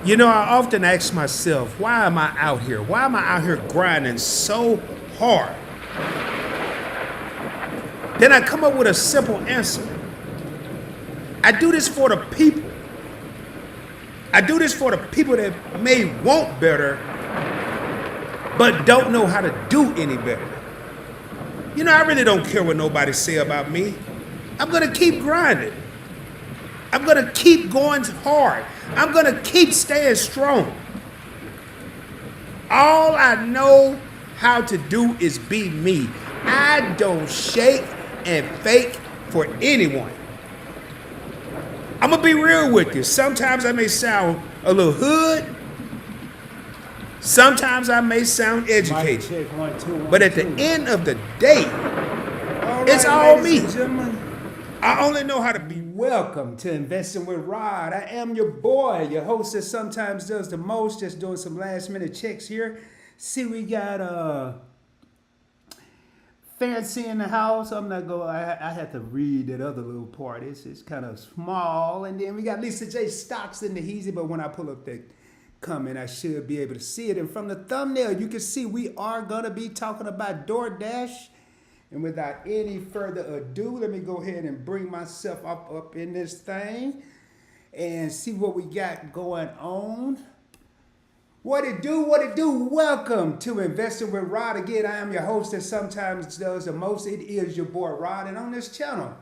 You know, I often ask myself, why am I out here? Why am I out here grinding so hard? Then I come up with a simple answer. I do this for the people. I do this for the people that may want better, but don't know how to do any better. You know, I really don't care what nobody say about me. I'm gonna keep grinding. I'm gonna keep going hard. I'm gonna keep staying strong. All I know how to do is be me. I don't shake and fake for anyone. I'm gonna be real with you. Sometimes I may sound a little hood. Sometimes I may sound Mic educated. check, 1 2 1 But at the 2. end of the day, All it's right, all ladies me. and gentlemen, I only know how to be. welcome to Investing with Rod. I am your boy, your host that sometimes does the most, just doing some last minute checks here. See, we got Fancy in the house. I'm not going. I had to read that other little part. It's kind of small, and then we got Lisa J Stocks in the Heezy. But when I pull up that comment, I should be able to see it. And from the thumbnail, you can see we are gonna be talking about DoorDash. And without any further ado, let me go ahead and bring myself up in this thing and see what we got going on. What it do, what it do. Welcome to Investing with Rod. Again, I am your host that sometimes does the most. It is your boy Rod. And on this channel,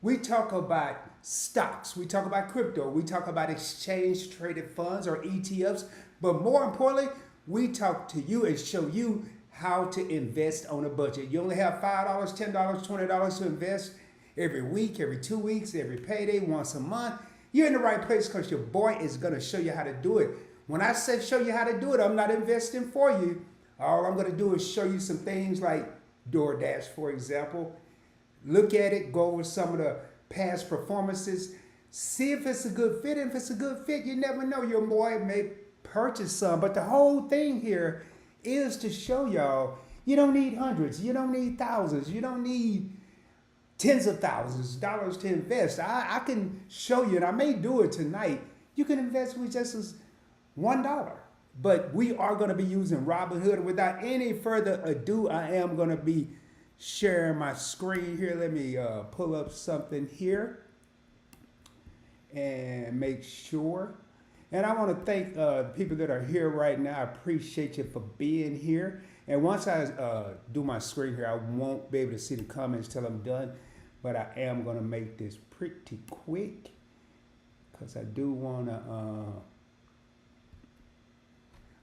we talk about stocks, we talk about crypto, we talk about exchange traded funds or ETFs. But more importantly, we talk to you and show you how to invest on a budget. You only have $5, $10, $20 to invest every week, every 2 weeks, every payday, once a month. You're in the right place because your boy is going to show you how to do it. When I say show you how to do it, I'm not investing for you. All I'm going to do is show you some things like DoorDash, for example. Look at it, go over some of the past performances, see if it's a good fit. If it's a good fit, you never know, your boy may purchase some. But the whole thing here is to show y'all you don't need hundreds, you don't need thousands, you don't need tens of thousands of dollars to invest. I can show you, and I may do it tonight. You can invest with just as $1. But we are going to be using Robinhood. Without any further ado, I am going to be sharing my screen here. Let me pull up something here and make sure. And I want to thank the people that are here right now. I appreciate you for being here. And once I do my screen here, I won't be able to see the comments till I'm done. But I am going to make this pretty quick because I do want to...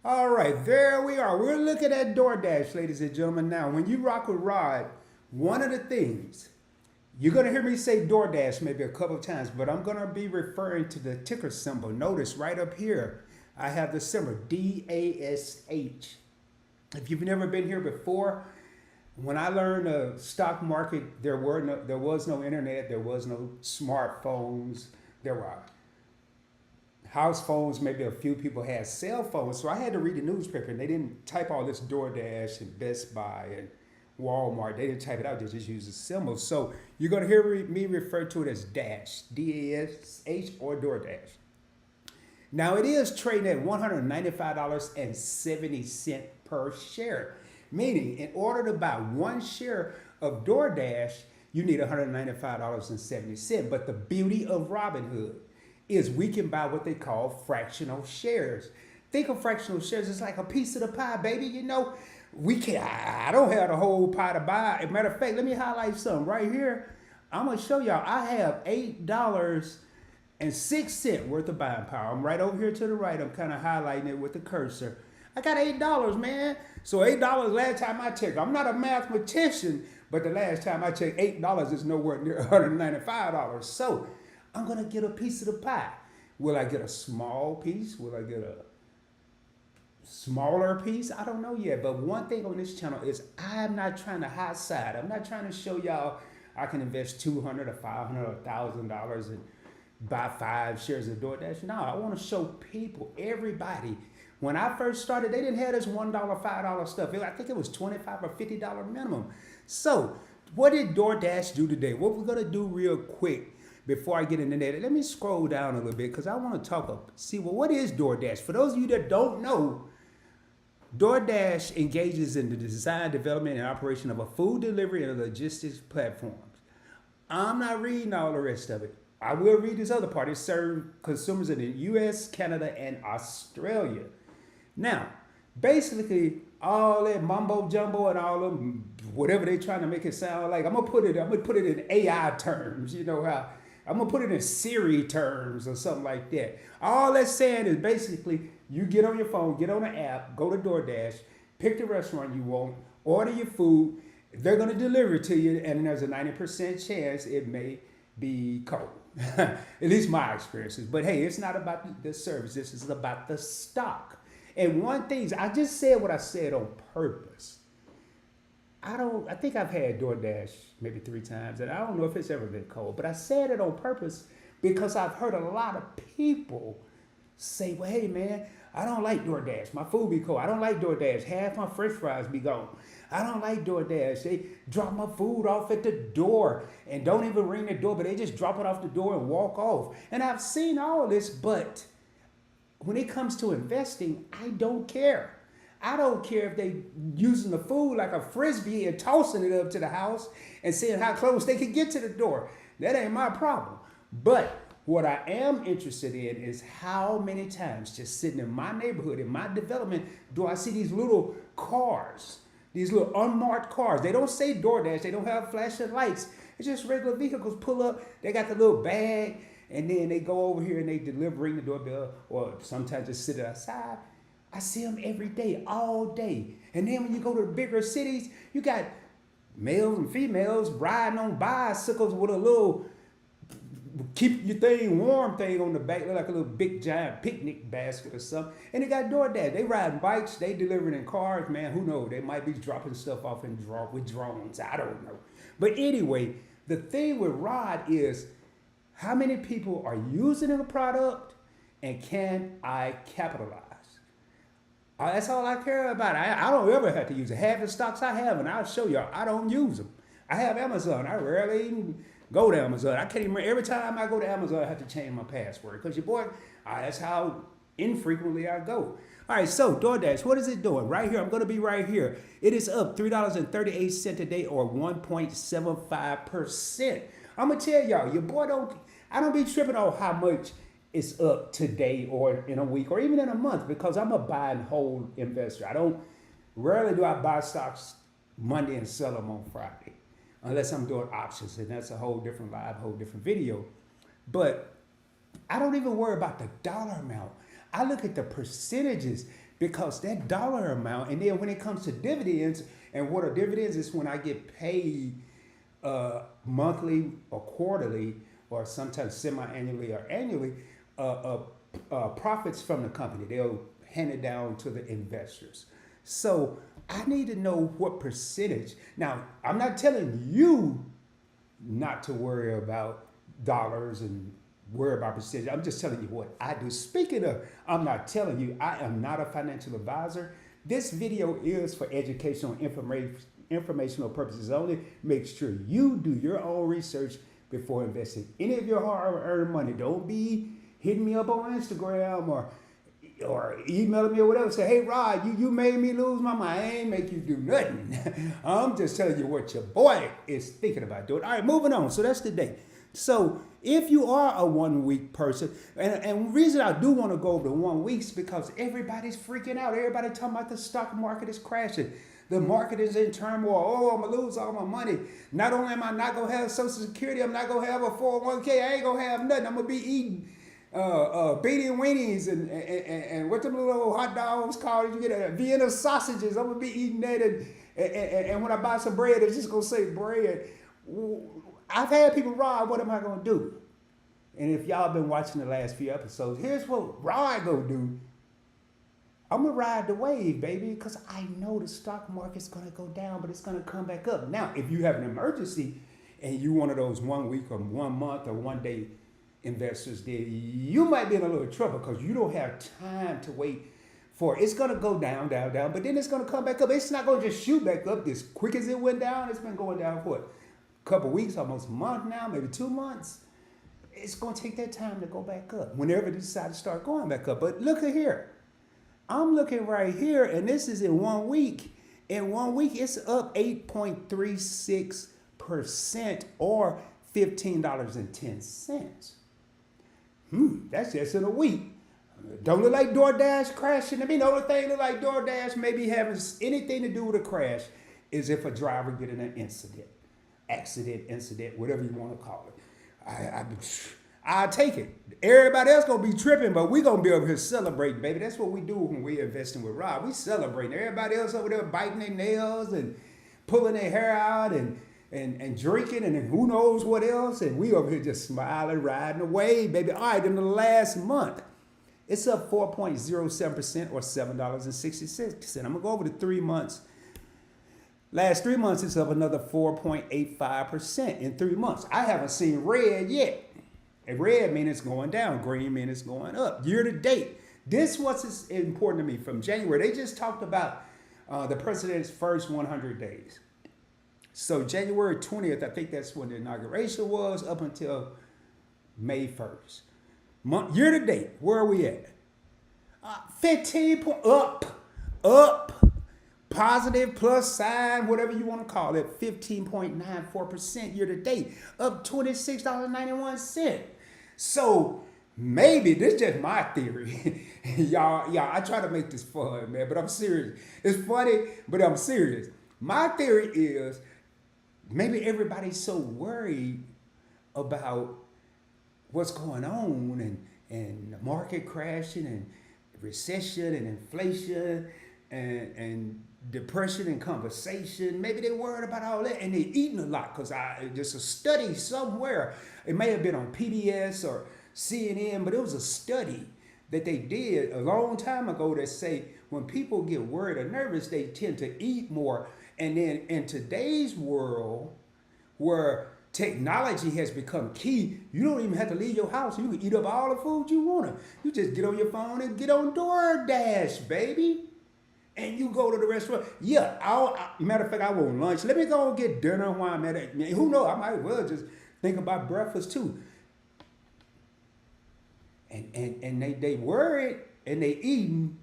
All right, there we are. We're looking at DoorDash, ladies and gentlemen. Now, when you rock with Rod, one of the things, you're going to hear me say DoorDash maybe a couple of times, but I'm going to be referring to the ticker symbol. Notice right up here, I have the symbol DASH. If you've never been here before, when I learned the stock market, there was no internet, there was no smartphones, there were house phones, maybe a few people had cell phones. So I had to read the newspaper, and they didn't type all this DoorDash and Best Buy and Walmart. They didn't type it out. They just used the symbols. So you're going to hear me refer to it as Dash, D-A-S-H, or DoorDash. Now, it is trading at $195.70 per share, meaning in order to buy one share of DoorDash, you need $195.70. But the beauty of Robinhood is we can buy what they call fractional shares. Think of fractional shares as like a piece of the pie, baby. You know, I don't have the whole pie to buy. As a matter of fact, let me highlight something right here. I'm going to show y'all. I have $8.06 worth of buying power. I'm right over here to the right. I'm kind of highlighting it with the cursor. I got $8, man. So $8 last time I checked. I'm not a mathematician, but the last time I checked, $8 is nowhere near $195. So I'm going to get a piece of the pie. Will I get a small piece? Will I get a smaller piece? I don't know yet. But one thing on this channel is I'm not trying to high side. I'm not trying to show y'all I can invest $200 or $500 or $1,000 and buy 5 shares of DoorDash. No, I want to show people, everybody. When I first started, they didn't have this $1, $5 stuff. I think it was $25 or $50 minimum. So what did DoorDash do today? What we're going to do real quick, before I get into that, let me scroll down a little bit because I want to see, well, what is DoorDash? For those of you that don't know, DoorDash engages in the design, development, and operation of a food delivery and logistics platforms. I'm not reading all the rest of it. I will read this other part. It serves consumers in the U.S., Canada, and Australia. Now, basically, all that mumbo jumbo and all of them, whatever they're trying to make it sound like, I'm gonna put it in AI terms. You know how I'm gonna put it in Siri terms or something like that. All that's saying is basically you get on your phone, get on an app, go to DoorDash, pick the restaurant you want, order your food. They're gonna deliver it to you, and there's a 90% chance it may be cold. At least my experiences. But hey, it's not about the service. This is about the stock. And one thing, I just said what I said on purpose. I think I've had DoorDash maybe 3 times, and I don't know if it's ever been cold, but I said it on purpose because I've heard a lot of people say, well, hey man, I don't like DoorDash. My food be cold. I don't like DoorDash. Half my french fries be gone. I don't like DoorDash. They drop my food off at the door and don't even ring the door, but they just drop it off the door and walk off. And I've seen all this, but when it comes to investing, I don't care. I don't care if they using the food like a frisbee and tossing it up to the house and seeing how close they can get to the door. That ain't my problem. But what I am interested in is how many times just sitting in my neighborhood, in my development, do I see these little cars, these little unmarked cars. They don't say DoorDash. They don't have flashing lights. It's just regular vehicles pull up. They got the little bag, and then they go over here and they deliver, ring the doorbell, or sometimes just sit outside. I see them every day, all day. And then when you go to the bigger cities, you got males and females riding on bicycles with a little keep your thing warm thing on the back, like a little big giant picnic basket or something. And they got DoorDash. They riding bikes, they delivering in cars, man. Who knows? They might be dropping stuff off with drones. I don't know. But anyway, the thing with Rod is how many people are using the product and can I capitalize? That's all I care about. I don't ever have to use it. Half the stocks I have, and I'll show y'all, I don't use them. I have Amazon. I rarely even go to Amazon. I can't even remember. Every time I go to Amazon, I have to change my password. Because your boy, that's how infrequently I go. All right, so DoorDash, what is it doing? Right here, I'm going to be right here. It is up $3.38 a day or 1.75%. I'm going to tell y'all, your boy I don't be tripping on how much it's up today or in a week or even in a month because I'm a buy and hold investor. Rarely do I buy stocks Monday and sell them on Friday unless I'm doing options, and that's a whole different video. But I don't even worry about the dollar amount. I look at the percentages because that dollar amount, and then when it comes to dividends, and what are dividends is when I get paid monthly or quarterly or sometimes semi-annually or annually, profits from the company. They'll hand it down to the investors. So I need to know what percentage. Now, I'm not telling you not to worry about dollars and worry about percentage. I'm just telling you what I do. Speaking of, I'm not telling you, I am not a financial advisor. This video is for educational informational purposes only. Make sure you do your own research before investing any of your hard-earned money. Don't be hitting me up on Instagram or emailing me or whatever. Say, hey, Rod, you made me lose my mind. I ain't make you do nothing. I'm just telling you what your boy is thinking about doing. All right, moving on. So that's the day. So if you are a 1 week person, and the reason I do want to go over the 1 week is because everybody's freaking out. Everybody talking about the stock market is crashing. The market is in turmoil. Oh, I'm going to lose all my money. Not only am I not going to have Social Security, I'm not going to have a 401k. I ain't going to have nothing. I'm going to be eating beanie and weenies and what them little hot dogs called. You get Vienna sausages. I'm going to be eating that. And when I buy some bread, it's just going to say bread. I've had people, Rod, what am I going to do? And if y'all been watching the last few episodes, here's what Rod going to do. I'm going to ride the wave, baby, because I know the stock market's going to go down, but it's going to come back up. Now, if you have an emergency and you one of those 1 week or 1 month or 1 day investors, then you might be in a little trouble because you don't have time to wait for it. It's going to go down, down, down, but then it's going to come back up. It's not going to just shoot back up as quick as it went down. It's been going down for what? A couple weeks, almost a month now, maybe 2 months. it's going to take that time to go back up whenever they decide to start going back up. But look at here. I'm looking right here, and this is in 1 week. In 1 week, it's up 8.36% or $15.10. That's just in a week. Don't look like DoorDash crashing. I mean, the only thing look like DoorDash maybe having anything to do with a crash is if a driver get in an incident, whatever you want to call it. I'll take it. Everybody else gonna be tripping, but we gonna be over here celebrating, baby. That's what we do when we investing with Rob. We celebrating. Everybody else over there biting their nails and pulling their hair out and drinking and who knows what else. And we over here just smiling, riding away, baby. All right, in the last month, it's up 4.07% or $7.66. I'm gonna go over the 3 months. Last 3 months, it's up another 4.85% in 3 months. I haven't seen red yet. And red means it's going down. Green means it's going up. Year to date. This was important to me from January. They just talked about the president's first 100 days. So January 20th, I think that's when the inauguration was, up until May 1st. Year to date, where are we at? 15 point up, positive, plus sign, whatever you want to call it, 15.94% year to date, up $26.91. So maybe this is just my theory. y'all, I try to make this fun, man, but I'm serious. It's funny, but I'm serious. My theory is maybe everybody's so worried about what's going on and the market crashing and recession and inflation and depression and conversation. Maybe they're worried about all that and they're eating a lot because there's a study somewhere. It may have been on PBS or CNN, but it was a study that they did a long time ago that say when people get worried or nervous, they tend to eat more. And then in today's world where technology has become key, you don't even have to leave your house. You can eat up all the food you want. You just get on your phone and get on DoorDash, baby. And you go to the restaurant. Yeah, matter of fact, I want lunch. Let me go and get dinner while I'm at it. Who knows? I might well just think about breakfast too. And they worried and they eating.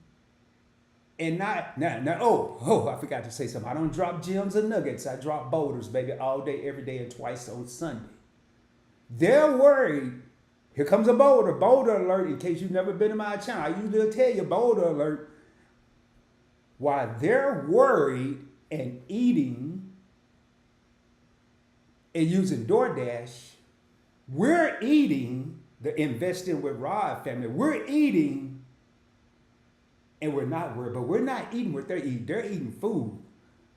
And now, I forgot to say something. I don't drop gems or nuggets. I drop boulders, baby, all day, every day, and twice on Sunday. They're worried. Here comes a boulder alert, in case you've never been to my channel. I usually tell you boulder alert. While they're worried and eating and using DoorDash, we're eating, the Investing with Rod family, we're eating and we're not worried, but we're not eating what they're eating. They're eating food.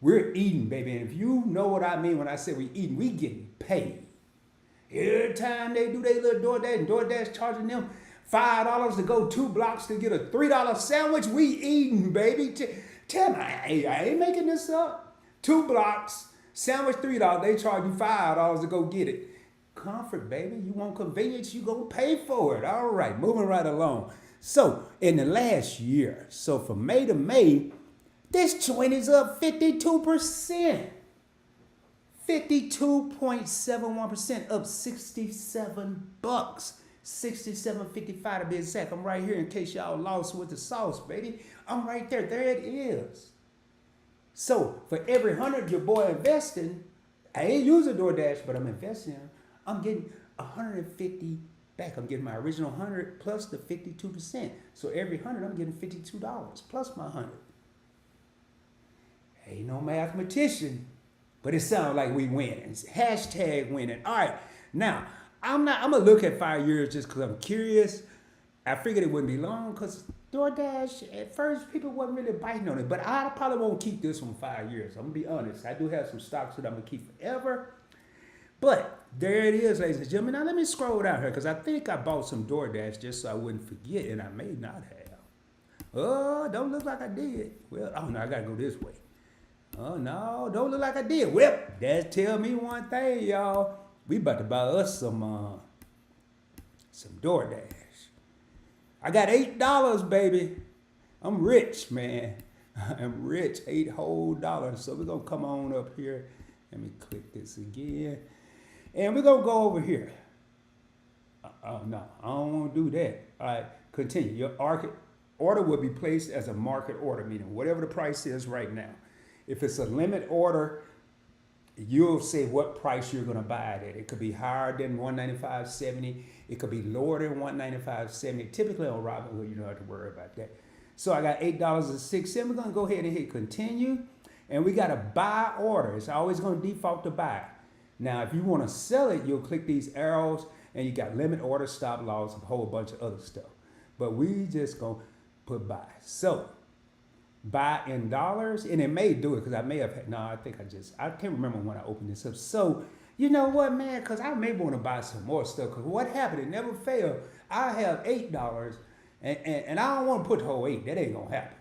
We're eating, baby. And if you know what I mean when I say we're eating, we getting paid. Every time they do their little DoorDash, and DoorDash charging them $5 to go 2 blocks to get a $3 sandwich, we eating, baby. Tell me, I ain't making this up. 2 blocks, sandwich $3, they charge you $5 to go get it. Comfort, baby. You want convenience, you gonna pay for it. All right, moving right along. So in the last year, so from May to May, this joint is up 52%. 52.71%, up 67 bucks. 67.55 to be exact. I'm right here in case y'all lost with the sauce, baby. I'm right there. There it is. So for every 100 your boy investing, I ain't using DoorDash, but I'm investing. I'm getting 150 back. I'm getting my original 100 plus the 52%. So every 100, I'm getting $52 plus my 100. Ain't no mathematician, but it sounds like we winning. It's hashtag winning. All right, now I'm gonna look at 5 years just because I'm curious. I figured it wouldn't be long because DoorDash, at first, people wasn't really biting on it. But I probably won't keep this one 5 years. I'm going to be honest. I do have some stocks that I'm going to keep forever. But there it is, ladies and gentlemen. Now, let me scroll down here because I think I bought some DoorDash just so I wouldn't forget, and I may not have. Oh, don't look like I did. Well, oh, no, I got to go this way. Oh, no, don't look like I did. Well, that tell me one thing, y'all. We about to buy us some DoorDash. I got $8, baby. I'm rich, man. I'm rich, $8 whole. So we're going to come on up here. Let me click this again. And we're going to go over here. Oh no, I don't want to do that. All right, continue. Your order will be placed as a market order, meaning whatever the price is right now. If it's a limit order, you'll say what price you're going to buy it at. It could be higher than 195.70. It could be lower than 195.70. Typically on Robinhood, you don't have to worry about that. So I got $8.06. We're going to go ahead and hit continue. And we got a buy order. It's always going to default to buy. Now, if you want to sell it, you'll click these arrows and you got limit order, stop loss, a whole bunch of other stuff. But we just going to put buy. So buy in dollars, and it may do it because I may have had, no, I can't remember when I opened this up. So, you know what, man, because I may want to buy some more stuff, because what happened, it never failed. I have $8, and I don't want to put the whole 8, that ain't going to happen.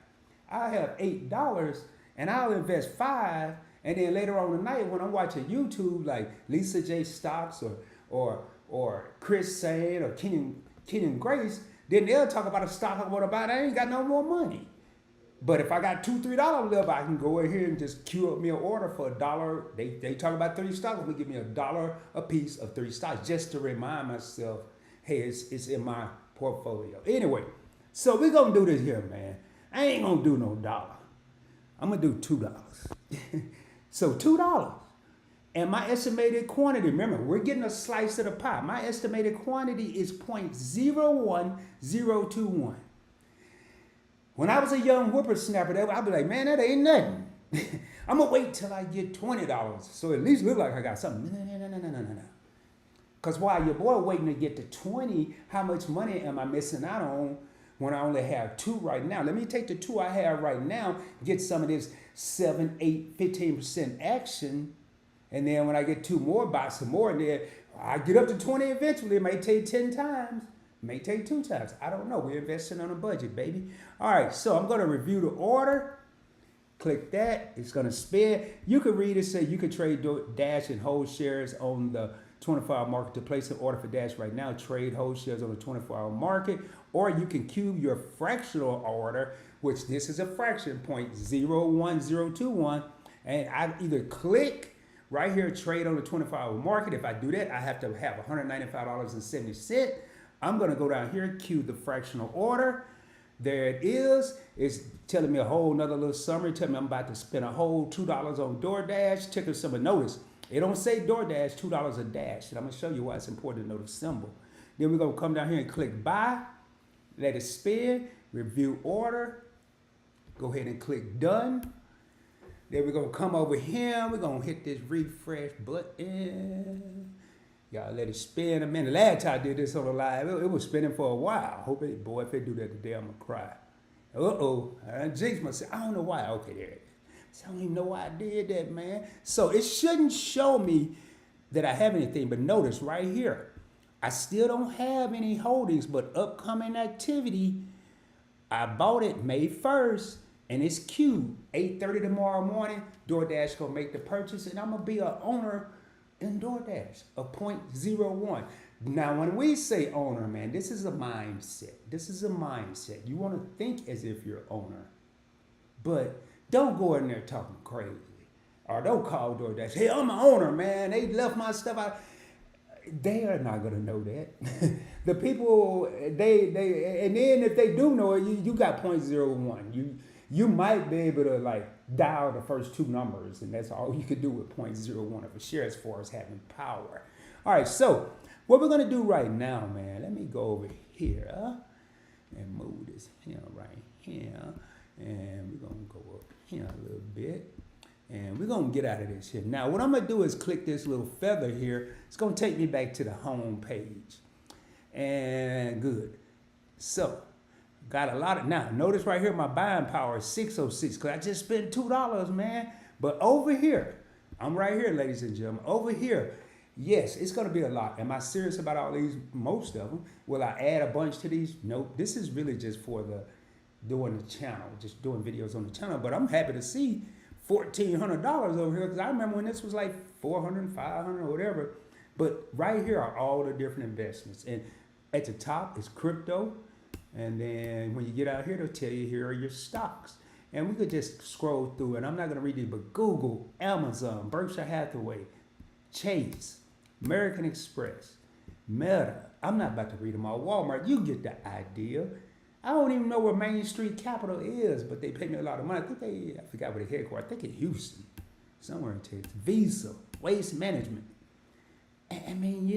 I have $8, and I'll invest 5, and then later on tonight, when I'm watching YouTube, like Lisa J. Stocks or Chris Sane or Kenan Grace, then they'll talk about a stock I want to buy, I ain't got no more money. But if I got $2, $3 left, I can go in here and just queue up me an order for $1. They talk about 30 stocks. Let me give me $1 a piece of 30 stocks just to remind myself, hey, it's in my portfolio. Anyway, so we're going to do this here, man. I ain't going to do no dollar. I'm going to do $2. So $2. And my estimated quantity, remember, we're getting a slice of the pie. My estimated quantity is 0.01021. When I was a young whippersnapper, I'd be like, man, that ain't nothing. I'm going to wait till I get $20. So at least look like I got something. No. Because while your boy waiting to get to 20, how much money am I missing out on when I only have 2 right now? Let me take the 2 I have right now, get some of this 7, 8, 15% action. And then when I get 2 more, buy some more. And then I get up to 20 eventually. It may take 10 times. May take 2 times. I don't know. We're investing on a budget, baby. All right, so I'm going to review the order. Click that. It's going to spin. You can read it, say you can trade Dash and hold shares on the 24-hour market to place an order for Dash right now. Trade hold shares on the 24-hour market. Or you can cube your fractional order, which this is a fraction, 0.01021. And I either click right here, trade on the 24-hour market. If I do that, I have to have $195.70. I'm going to go down here, cue the fractional order. There it is. It's telling me a whole nother little summary. Telling me I'm about to spend a whole $2 on DoorDash. Ticker symbol. Notice, it don't say DoorDash, $2 a dash. And I'm going to show you why it's important to know the symbol. Then we're going to come down here and click buy. Let it spin. Review order. Go ahead and click done. Then we're going to come over here. We're going to hit this refresh button. Y'all let it spin a minute. Last time I did this on the live, it was spinning for a while. Hope it, boy, if they do that today, I'm going to cry. I jinxed myself. I don't know why. Okay, there it is. I don't even know why I did that, man. So it shouldn't show me that I have anything. But notice right here, I still don't have any holdings, but upcoming activity, I bought it May 1st, and it's queued. 8:30 tomorrow morning, DoorDash going to make the purchase, and I'm going to be an owner in DoorDash of 0.01. Now, when we say owner, man, this is a mindset. This is a mindset. You want to think as if you're owner, but don't go in there talking crazy, or don't call DoorDash. Hey, I'm an owner, man. They left my stuff out. They are not gonna know that. The people, they, and then if they do know it, you got 0.01. You might be able to like dial the first 2 numbers, and that's all you could do with 0.01 of a share as far as having power. All right, so what we're gonna do right now, man, let me go over here and move this here right here, and we're gonna go up here a little bit, and we're gonna get out of this here. Now, what I'm gonna do is click this little feather here. It's gonna take me back to the home page, and good. So. Got a lot of, now notice right here my buying power is 606 because I just spent $2, man. But over here, I'm right here, ladies and gentlemen. Over here, yes, it's going to be a lot. Am I serious about all these? Most of them. Will I add a bunch to these? Nope. This is really just for doing the channel, just doing videos on the channel. But I'm happy to see $1,400 over here because I remember when this was like $400, $500, or whatever. But right here are all the different investments. And at the top is crypto. And then when you get out here, they'll tell you here are your stocks. And we could just scroll through, and I'm not going to read these, but Google, Amazon, Berkshire Hathaway, Chase, American Express, Meta. I'm not about to read them all. Walmart, you get the idea. I don't even know where Main Street Capital is, but they pay me a lot of money. I forgot where the headquarters. I think in Houston, somewhere in Texas. Visa, Waste Management. I mean,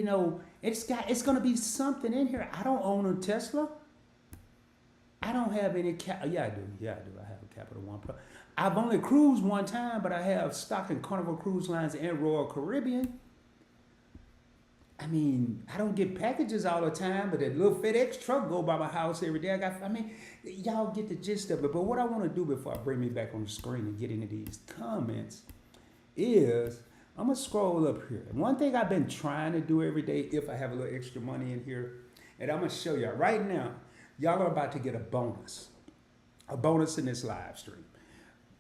it's gonna be something in here. I don't own a Tesla. I don't have any yeah, I do. I have a Capital One Pro. I've only cruised one time, but I have stock in Carnival Cruise Lines and Royal Caribbean. I mean, I don't get packages all the time, but that little FedEx truck go by my house every day. Y'all get the gist of it. But what I want to do before I bring me back on the screen and get into these comments is I'm going to scroll up here. And one thing I've been trying to do every day, if I have a little extra money in here, and I'm going to show y'all right now, y'all are about to get a bonus in this live stream.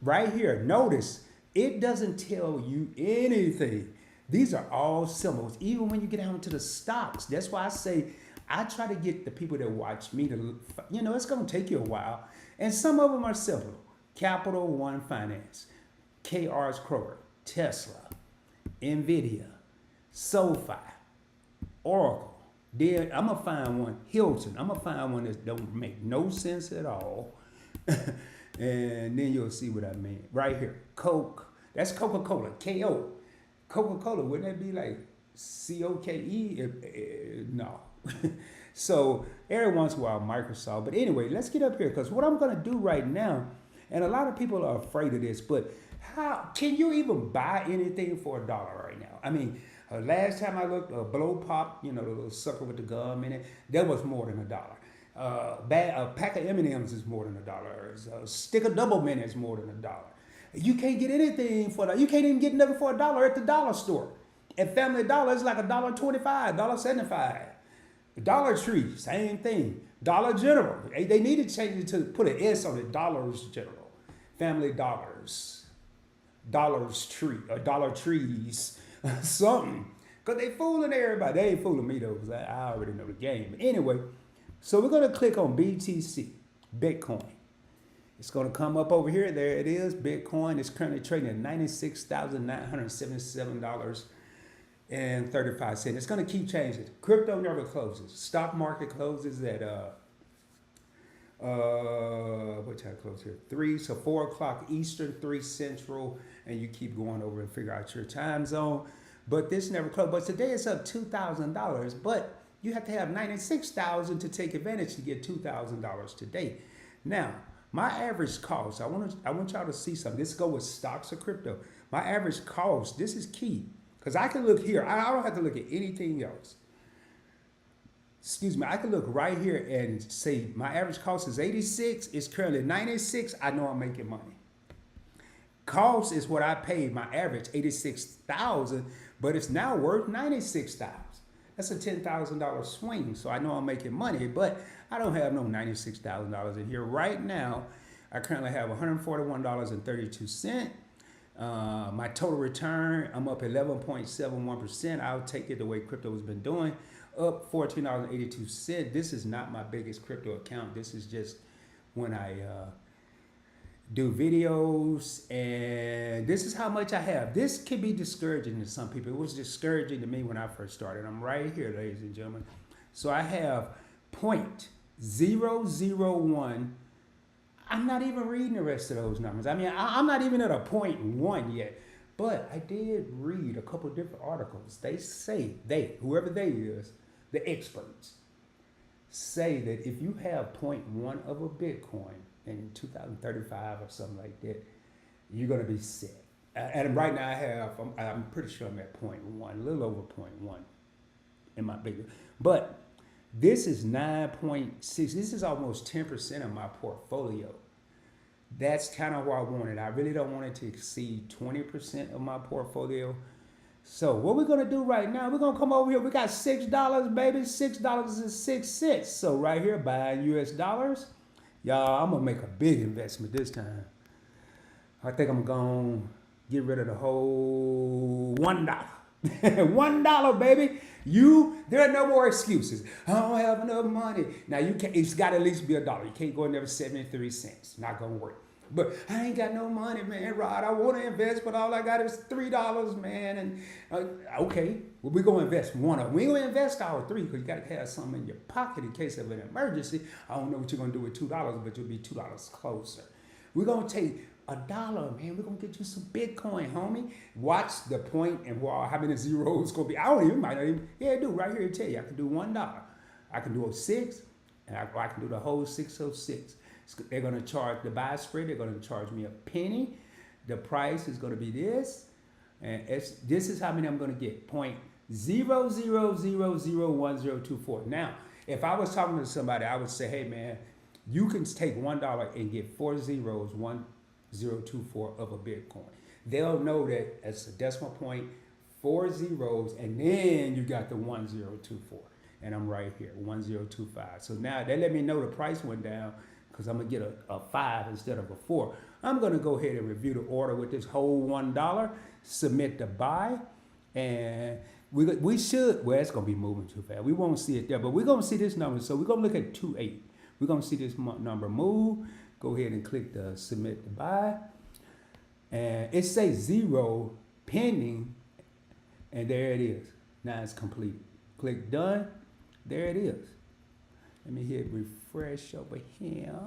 Right here, notice, it doesn't tell you anything. These are all symbols, even when you get down to the stocks. That's why I say I try to get the people that watch me to, it's going to take you a while. And some of them are simple. Capital One Finance, KR's Kroger, Tesla, NVIDIA, SoFi, Oracle. Then I'm going to find one, Hilton. I'm going to find one that don't make no sense at all. And then you'll see what I mean. Right here, Coke. That's Coca-Cola, K-O. Coca-Cola, wouldn't that be like C-O-K-E? No. So every once in a while, Microsoft. But anyway, let's get up here, because what I'm going to do right now, and a lot of people are afraid of this, but how can you even buy anything for $1 right now? I mean, last time I looked, a blow pop, the little sucker with the gum in it, that was more than $1. A pack of M&Ms is more than $1. A stick of Double Mint is more than $1. You can't get anything for that. You can't even get nothing for $1 at the dollar store. At Family Dollar, it's like $1.25, $1.75. Dollar Tree, same thing. Dollar General, they need to change it to put an S on it. Dollars General, Family Dollars, Dollars Tree, or Dollar Trees, something. Because they fooling everybody. They ain't fooling me though, because I already know the game. Anyway, so we're going to click on BTC, Bitcoin. It's going to come up over here. There it is. Bitcoin is currently trading at $96,977.35. It's going to keep changing. Crypto never closes. Stock market closes at what time close here? 3, so 4 o'clock Eastern, 3 Central, and you keep going over and figure out your time zone. But this never closed. But today it's up $2,000. But you have to have $96,000 to take advantage to get $2,000 today. Now, my average cost, I want y'all to see something. Let's go with stocks or crypto. My average cost, this is key, because I can look here. I don't have to look at anything else. Excuse me. I can look right here and say my average cost is 86. It's currently 96. I know I'm making money. Cost is what I paid. My average 86,000, but it's now worth 96,000. That's a $10,000 swing, so I know I'm making money, but I don't have no $96,000 in here right now. I currently have $141.32. My total return, I'm up 11.71%. I'll take it the way crypto has been doing, up $14.82. This is not my biggest crypto account. This is just when I do videos, and this is how much I have. This can be discouraging to some people. It was discouraging to me when I first started. I'm right here, ladies and gentlemen. So I have 0.001. I'm not even reading the rest of those numbers. I mean, I'm not even at a 0.1 yet, but I did read a couple different articles. They say, whoever they is, the experts, say that if you have 0.1 of a Bitcoin in 2035 or something like that, you're going to be set. And right now I'm pretty sure I'm at 0.1, a little over 0.1 in my bigger. But this is 9.6. This is almost 10% of my portfolio. That's kind of where I want it. I really don't want it to exceed 20% of my portfolio. So what we're going to do right now, we're going to come over here. We got $6, baby. $6.06. So right here, buying US dollars. Y'all, I'm going to make a big investment this time. I think I'm going to get rid of the whole $1. $1, baby. There are no more excuses. I don't have enough money. Now, it's got to at least be $1. You can't go in there with 73 cents. Not going to work. But I ain't got no money, man, Rod. I want to invest, but all I got is $3, man. And okay, well, we're going to invest one of them. We ain't going to invest all three because you got to have something in your pocket in case of an emergency. I don't know what you're going to do with $2, but you'll be $2 closer. We're going to take $1, man. We're going to get you some Bitcoin, homie. Watch the point and how many zeros it's going to be. I don't even, might not even, yeah, dude, right here to tell you. I can do $1. I can do 06, and I can do the whole 606. They're going to charge the buy spread. They're going to charge me a penny. The price is going to be this. And this is how many I'm going to get. 0.00001024. Now, if I was talking to somebody, I would say, hey, man, you can take $1 and get 4 zeros, 1024 of a Bitcoin. They'll know that it's a decimal point, 4 zeros, and then you got the 1024. And I'm right here, 1025. So now they let me know the price went down because I'm going to get a 5 instead of a 4. I'm going to go ahead and review the order with this whole $1, submit the buy, and we should, well, it's going to be moving too fast. We won't see it there, but we're going to see this number. So we're going to look at 2.8. We're going to see this number move. Go ahead and click the submit the buy. And it says 0 pending, and there it is. Now it's complete. Click done. There it is. Let me hit refresh over here.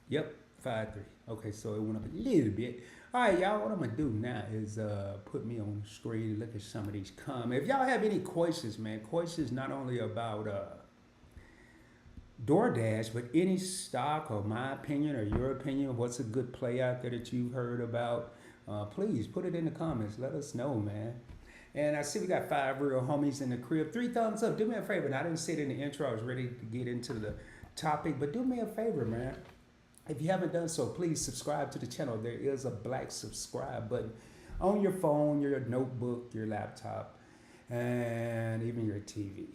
Yep, 5.3. Okay, so it went up a little bit. All right, y'all, what I'm going to do now is put me on the screen and look at some of these comments. If y'all have any questions, man, questions not only about DoorDash, but any stock or my opinion or your opinion of what's a good play out there that you've heard about, please put it in the comments. Let us know, man. And I see we got 5 real homies in the crib. 3 thumbs up. Do me a favor. And I didn't say it in the intro. I was ready to get into the topic. But do me a favor, man. If you haven't done so, please subscribe to the channel. There is a black subscribe button on your phone, your notebook, your laptop, and even your TV.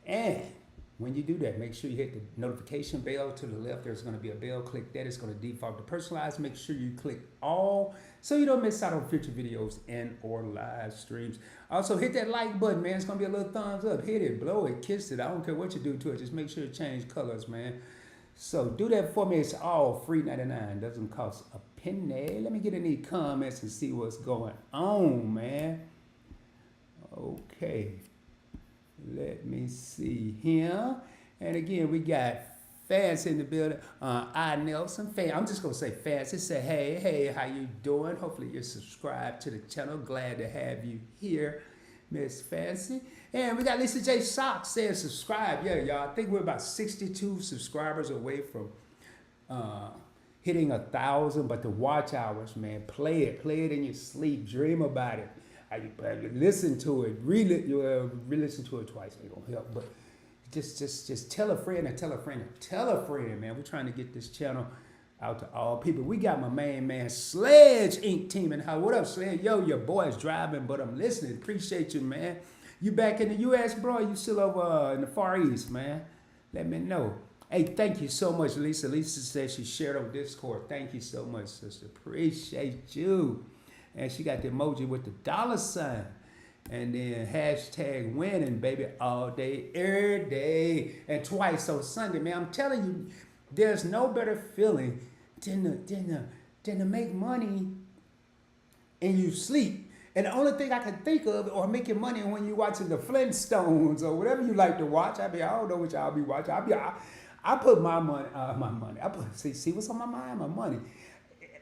And when you do that, make sure you hit the notification bell to the left. There's going to be a bell. Click that. It's going to default to personalized. Make sure you click all so you don't miss out on future videos and or live streams. Also, hit that like button, man. It's going to be a little thumbs up. Hit it, blow it, kiss it. I don't care what you do to it. Just make sure you change colors, man. So do that for me. It's all free 99. Doesn't cost a penny. Let me get in these comments and see what's going on, man. Okay. Let me see here. And again, we got Fancy in the building. I Nelson. I'm just going to say Fancy. Say, hey, how you doing? Hopefully you're subscribed to the channel. Glad to have you here, Miss Fancy. And we got Lisa J. Stock saying subscribe. Yeah, y'all. I think we're about 62 subscribers away from hitting 1,000. But the watch hours, man, play it in your sleep. Dream about it. Listen to it. Re-listen to it twice. It don't help. But just tell a friend and tell a friend and tell a friend, man. We're trying to get this channel out to all people. We got my main man Sledge Inc. team in how. What up, Sledge? Yo, your boy's driving, but I'm listening. Appreciate you, man. You back in the U.S., bro? You still over in the Far East, man? Let me know. Hey, thank you so much, Lisa. Lisa said she shared on Discord. Thank you so much, sister. Appreciate you. And she got the emoji with the $sign. And then hashtag winning, baby, all day, every day, and twice on Sunday, man. I'm telling you, there's no better feeling than to make money and you sleep. And the only thing I can think of, or making money when you're watching the Flintstones or whatever you like to watch. I don't know what y'all be watching. I put my money, see what's on my mind? My money.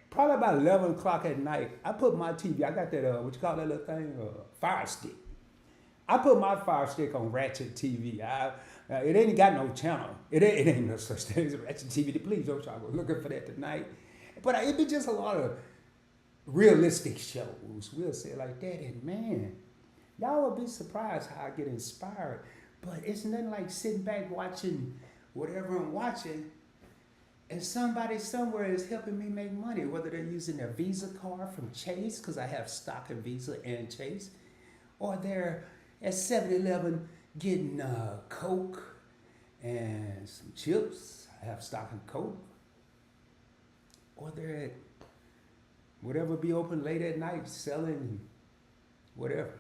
Probably about 11 o'clock at night, I put my TV, I got that, what you call that little thing? Fire stick. I put my Fire Stick on Ratchet TV. It ain't got no channel. It ain't no such thing as a Ratchet TV. Please don't y'all go looking for that tonight. But it be just a lot of realistic shows. We'll say it like that. And man, y'all will be surprised how I get inspired. But it's nothing like sitting back watching whatever I'm watching, and somebody somewhere is helping me make money, whether they're using their Visa card from Chase, because I have stock in Visa and Chase, or they're at 7-Eleven getting Coke and some chips. I have stock in Coke. Or they're at whatever be open late at night selling whatever.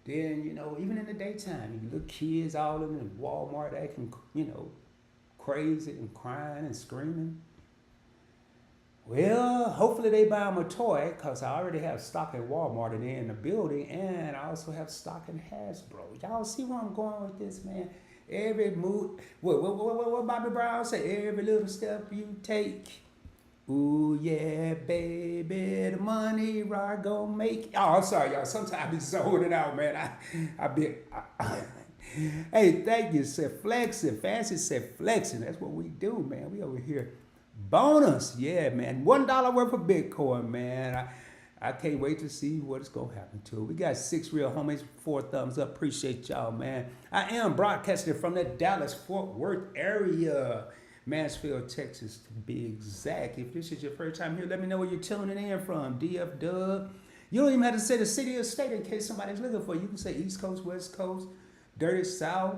Then, even in the daytime, you little kids all in the Walmart acting, crazy and crying and screaming. Well, hopefully they buy them a toy because I already have stock in Walmart and they're in the building, and I also have stock in Hasbro. Y'all see where I'm going with this, man? Every move, what Bobby Brown say? Every little step you take, ooh yeah, baby, the money right gonna make. Oh, I'm sorry, y'all. Sometimes I be zoning out, man. Hey, thank you, said flexing. Fancy said flexing. That's what we do, man. We over here. Bonus, yeah, man. $1 worth of Bitcoin, man. I can't wait to see what is gonna happen to it. We got 6 real homies, 4 thumbs up. Appreciate y'all, man. I am broadcasting from the Dallas-Fort Worth area, Mansfield, Texas, to be exact. If this is your first time here, let me know where you're tuning in from. DF Dub. You don't even have to say the city or state in case somebody's looking for you. You can say East Coast, West Coast, Dirty South.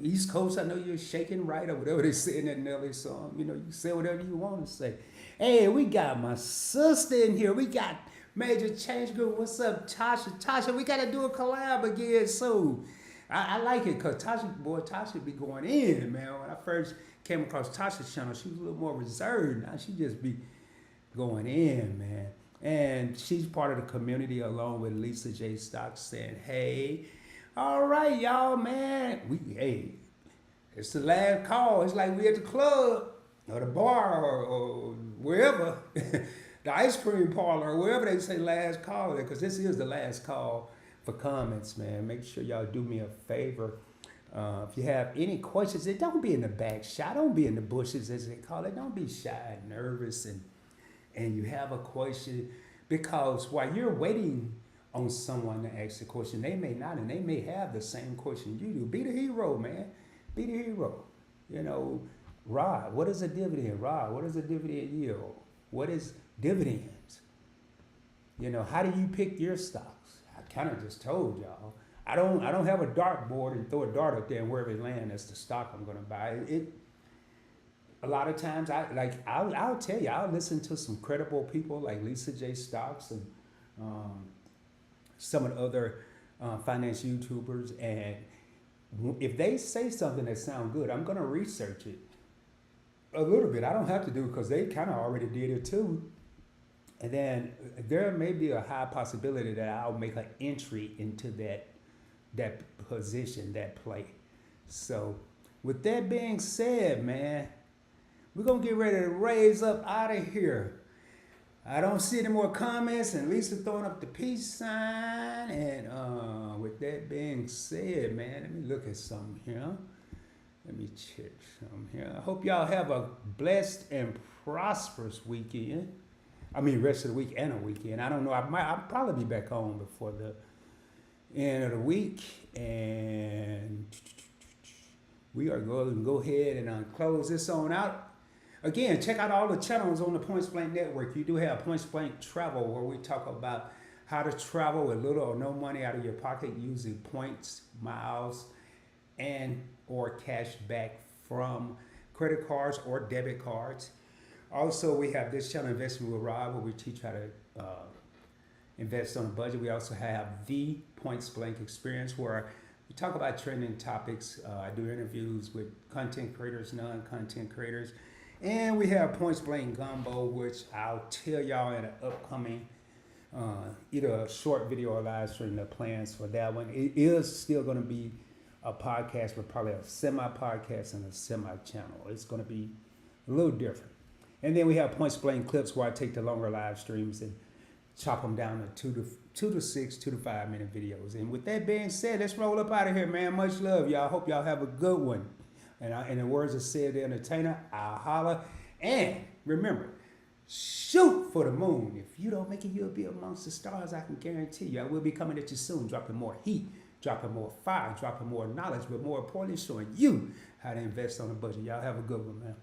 East Coast, I know you're shaking right or whatever they say in that Nelly song. You can say whatever you want to say. Hey, we got my sister in here. We got Major Change Group. What's up, Tasha? Tasha, we got to do a collab again soon. I like it because Tasha be going in, man. When I first came across Tasha's channel, she was a little more reserved. Now she just be going in, man. And she's part of the community along with Lisa J. Stock saying, hey, all right, y'all, man. It's the last call. It's like we at the club or the bar or wherever, the ice cream parlor or wherever they say last call there, because this is the last call for comments, man. Make sure y'all do me a favor. If you have any questions, don't be in the back shot. Don't be in the bushes, as they call it. Don't be shy and nervous and you have a question, because while you're waiting on someone to ask the question, they may not, and they may have the same question you do. Be the hero, man. Be the hero. Rod, what is a dividend? Rod, what is a dividend yield? What is dividends? How do you pick your stocks? I kind of just told y'all. I don't have a dartboard and throw a dart up there and wherever it lands, that's the stock I'm gonna buy. A lot of times I'll tell you, I'll listen to some credible people like Lisa J. Stocks and some of the other finance YouTubers, and if they say something that sounds good, I'm gonna research it a little bit. I don't have to do it because they kind of already did it too. And then there may be a high possibility that I'll make an entry into that position, that play. So with that being said, man, we're going to get ready to raise up out of here. I don't see any more comments, and Lisa throwing up the peace sign. And with that being said, man, let me look at something here. Let me check something here. I hope y'all have a blessed and prosperous weekend. Rest of the week and a weekend. I don't know. I'll probably be back home before the end of the week. And we are going to go ahead and close this on out. Again, check out all the channels on the Points Blank Network. You do have Points Blank Travel, where we talk about how to travel with little or no money out of your pocket using points, miles, and or cash back from credit cards or debit cards. Also, we have this channel, Investment with Rob, where we teach how to invest on a budget. We also have the Points Blank Experience, where we talk about trending topics. I do interviews with content creators, non-content creators. And we have Points Blank Gumbo, which I'll tell y'all in an upcoming either a short video or live stream, the plans for that one. It is still going to be a podcast, but probably a semi-podcast and a semi-channel. It's going to be a little different. And then we have Points Blank Clips, where I take the longer live streams and chop them down to 2 to 6, 2 to 5 minute videos. And with that being said, let's roll up out of here, man. Much love, y'all. Hope y'all have a good one. And in the words of Said the Entertainer, I'll holla. And remember, shoot for the moon. If you don't make it, you'll be amongst the stars. I can guarantee you. I will be coming at you soon, dropping more heat, dropping more fire, dropping more knowledge, but more importantly, showing you how to invest on a budget. Y'all have a good one, man.